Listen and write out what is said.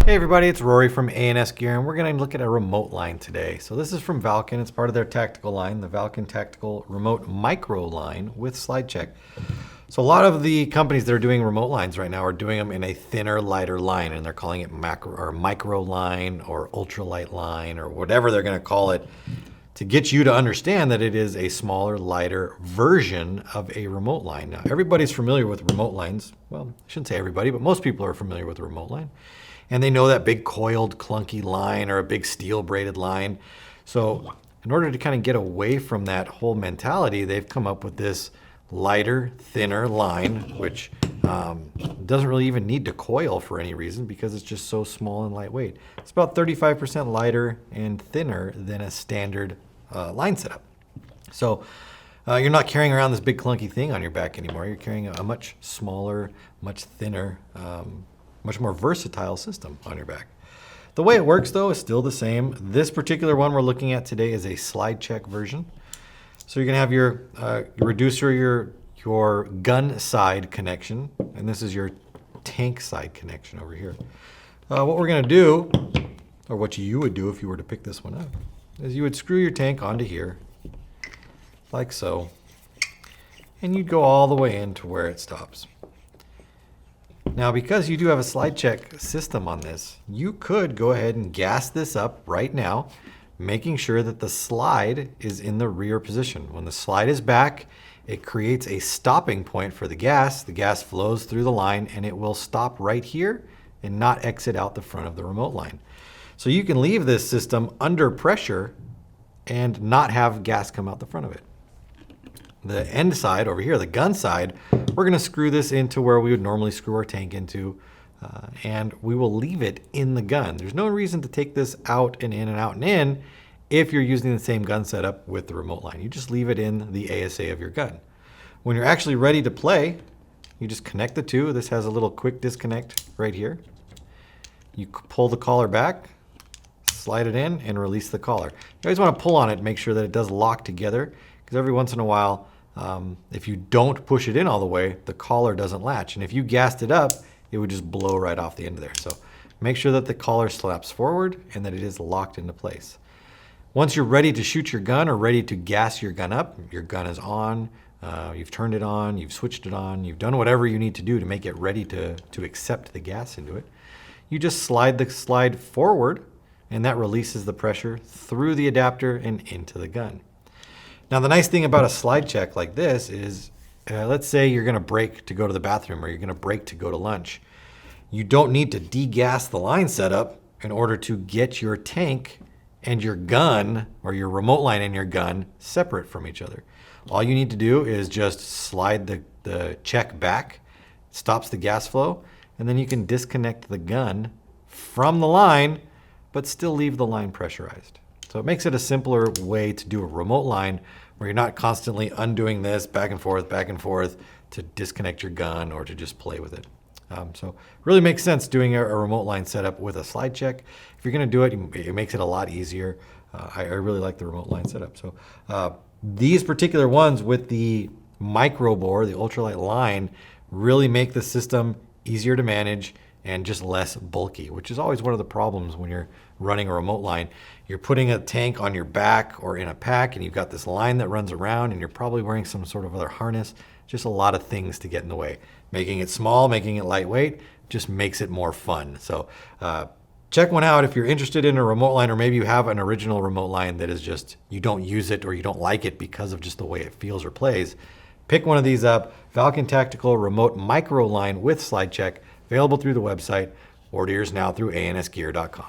Hey everybody, it's Rory from A&S Gear, and we're going to look at a remote line today. So this is from Valken. It's part of their tactical line, the Valken Tactical Remote Microline with slide check. So a lot of the companies that are doing remote lines right now are doing them in a thinner, lighter line, and they're calling it micro line or ultralight line or whatever they're going to call it to get you to understand that it is a smaller, lighter version of a remote line. Now, everybody's familiar with remote lines. Well, I shouldn't say everybody, but most people are familiar with a remote line. And they know that big coiled, clunky line or a big steel braided line. So in order to kind of get away from that whole mentality, they've come up with this lighter, thinner line, which doesn't really even need to coil for any reason because it's just so small and lightweight. It's about 35% lighter and thinner than a standard line setup. So you're not carrying around this big clunky thing on your back anymore. You're carrying a much smaller, much thinner, much more versatile system on your back. The way it works though is still the same. This particular one we're looking at today is a slide check version. So you're gonna have your reducer, your gun side connection, and this is your tank side connection over here. What we're gonna do, or what you would do if you were to pick this one up, is you would screw your tank onto here, like so, and you'd go all the way into where it stops. Now, because you do have a slide check system on this, you could go ahead and gas this up right now, making sure that the slide is in the rear position. When the slide is back, it creates a stopping point for the gas. The gas flows through the line and it will stop right here and not exit out the front of the remote line. So you can leave this system under pressure and not have gas come out the front of it. The end side over here, the gun side, we're going to screw this into where we would normally screw our tank into, and we will leave it in the gun. There's no reason to take this out and in and out and in if you're using the same gun setup with the remote line. You just leave it in the ASA of your gun. When you're actually ready to play, you just connect the two. This has a little quick disconnect right here. You pull the collar back, slide it in, and release the collar. You always want to pull on it, make sure that it does lock together, because every once in a while, if you don't push it in all the way, the collar doesn't latch. And if you gassed it up, it would just blow right off the end of there. So make sure that the collar slaps forward and that it is locked into place. Once you're ready to shoot your gun or ready to gas your gun up, your gun is on, you've turned it on, you've switched it on, you've done whatever you need to do to make it ready to accept the gas into it. You just slide the slide forward and that releases the pressure through the adapter and into the gun. Now, the nice thing about a slide check like this is, let's say you're gonna break to go to the bathroom or you're gonna break to go to lunch. You don't need to degas the line setup in order to get your tank and your gun, or your remote line and your gun, separate from each other. All you need to do is just slide the check back, stops the gas flow, and then you can disconnect the gun from the line, but still leave the line pressurized. So it makes it a simpler way to do a remote line where you're not constantly undoing this back and forth to disconnect your gun or to just play with it. So it really makes sense doing a remote line setup with a slide check. If you're gonna do it, it makes it a lot easier. I really like the remote line setup. So these particular ones with the micro bore, the ultralight line, really make the system easier to manage and just less bulky, which is always one of the problems when you're running a remote line. You're putting a tank on your back or in a pack and you've got this line that runs around and you're probably wearing some sort of other harness. Just a lot of things to get in the way. Making it small, making it lightweight, just makes it more fun. So check one out if you're interested in a remote line, or maybe you have an original remote line that is just, you don't use it or you don't like it because of just the way it feels or plays. Pick one of these up. Valken Tactical Remote Microline with slide check. Available through the website. Order yours now through ansgear.com.